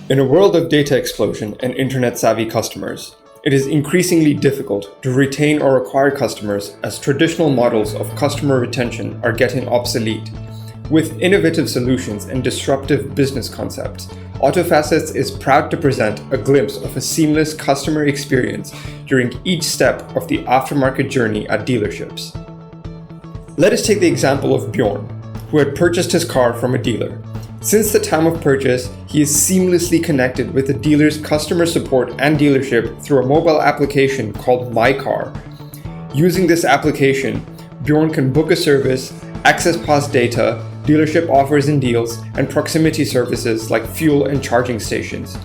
In a world of data explosion and internet-savvy customers, it is increasingly difficult to retain or acquire customers as traditional models of customer retention are getting obsolete. With innovative solutions and disruptive business concepts, AutoFactes is proud to present a glimpse of a seamless customer experience during each step of the aftermarket journey at dealerships. Let us take the example of Bjorn, who had purchased his car from a dealer. Since the time of purchase, he is seamlessly connected with the dealer's customer support and dealership through a mobile application called My Car. Using this application, Bjorn can book a service, access past data, dealership offers and deals, and proximity services like fuel and charging stations.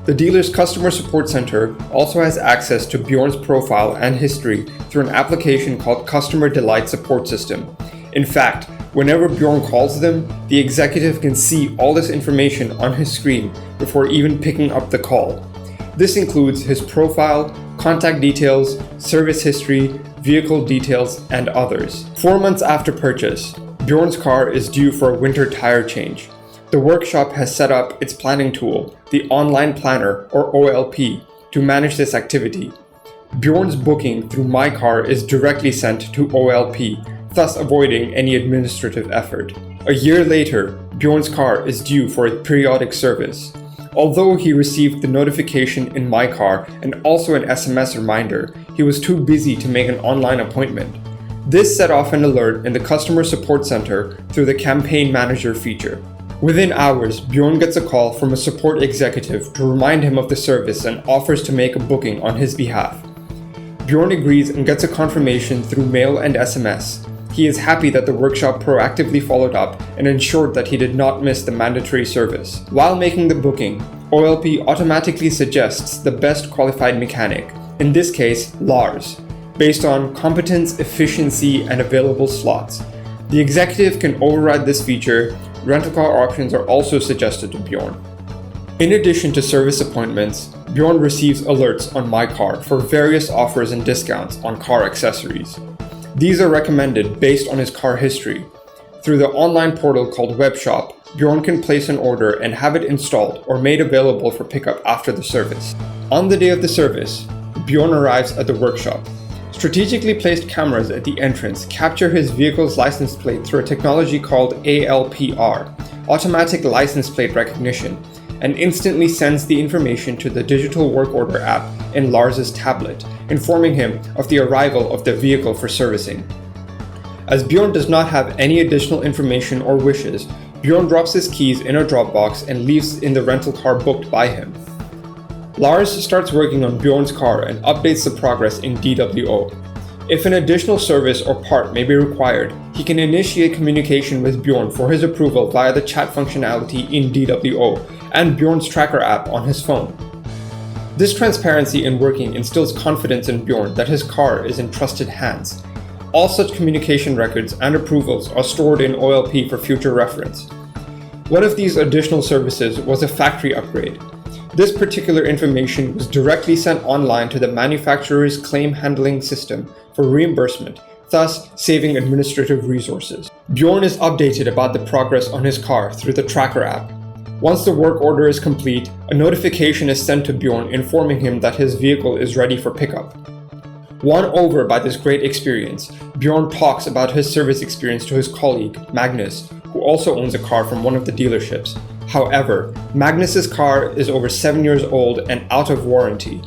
The dealer's customer support center also has access to Bjorn's profile and history through an application called Customer Delight Support System. In fact, whenever Bjorn calls them, the executive can see all this information on his screen before even picking up the call. This includes his profile, contact details, service history, vehicle details, and others. 4 months after purchase, Bjorn's car is due for a winter tire change. The workshop has set up its planning tool, the Online Planner or OLP, to manage this activity. Bjorn's booking through My Car is directly sent to OLP, thus avoiding any administrative effort. A year later, Bjorn's car is due for a periodic service. Although he received the notification in My Car and also an SMS reminder, he was too busy to make an online appointment. This set off an alert in the customer support center through the Campaign Manager feature. Within hours, Bjorn gets a call from a support executive to remind him of the service and offers to make a booking on his behalf. Bjorn agrees and gets a confirmation through mail and SMS. He is happy that the workshop proactively followed up and ensured that he did not miss the mandatory service. While making the booking, OLP automatically suggests the best qualified mechanic, in this case, Lars, based on competence, efficiency, and available slots. The executive can override this feature. Rental car options are also suggested to Bjorn. In addition to service appointments, Bjorn receives alerts on My Car for various offers and discounts on car accessories. These are recommended based on his car history. Through the online portal called Webshop, Bjorn can place an order and have it installed or made available for pickup after the service. On the day of the service, Bjorn arrives at the workshop. Strategically placed cameras at the entrance capture his vehicle's license plate through a technology called ALPR, Automatic License Plate Recognition, and instantly sends the information to the digital work order app in Lars's tablet, informing him of the arrival of the vehicle for servicing. As Bjorn does not have any additional information or wishes, Bjorn drops his keys in a drop box and leaves in the rental car booked by him. Lars starts working on Bjorn's car and updates the progress in DWO. If an additional service or part may be required, he can initiate communication with Bjorn for his approval via the chat functionality in DWO and Bjorn's tracker app on his phone. This transparency in working instills confidence in Bjorn that his car is in trusted hands. All such communication records and approvals are stored in OLP for future reference. One of these additional services was a factory upgrade. This particular information was directly sent online to the manufacturer's claim handling system for reimbursement, thus saving administrative resources. Bjorn is updated about the progress on his car through the tracker app. Once the work order is complete, a notification is sent to Bjorn informing him that his vehicle is ready for pickup. Won over by this great experience, Bjorn talks about his service experience to his colleague, Magnus, who also owns a car from one of the dealerships. However, Magnus's car is over 7 years old and out of warranty.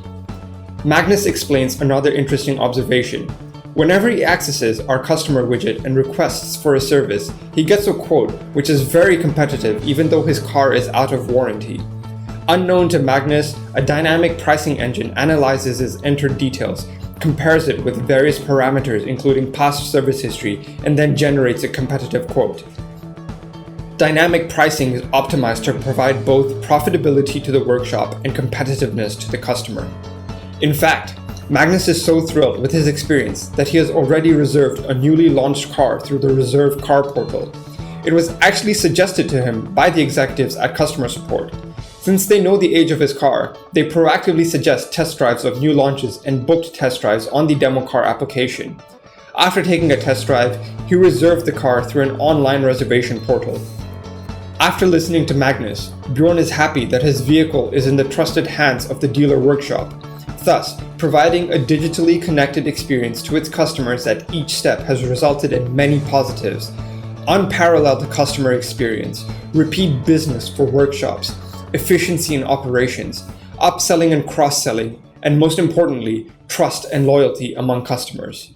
Magnus explains another interesting observation. Whenever he accesses our customer widget and requests for a service, he gets a quote which is very competitive even though his car is out of warranty. Unknown to Magnus, a dynamic pricing engine analyzes his entered details, compares it with various parameters including past service history, and then generates a competitive quote. Dynamic pricing is optimized to provide both profitability to the workshop and competitiveness to the customer. In fact, Magnus is so thrilled with his experience that he has already reserved a newly launched car through the Reserve Car portal. It was actually suggested to him by the executives at customer support. Since they know the age of his car, they proactively suggest test drives of new launches and booked test drives on the demo car application. After taking a test drive, he reserved the car through an online reservation portal. After listening to Magnus, Bjorn is happy that his vehicle is in the trusted hands of the dealer workshop, thus providing a digitally connected experience to its customers at each step has resulted in many positives: unparalleled customer experience, repeat business for workshops, efficiency in operations, upselling and cross-selling, and most importantly, trust and loyalty among customers.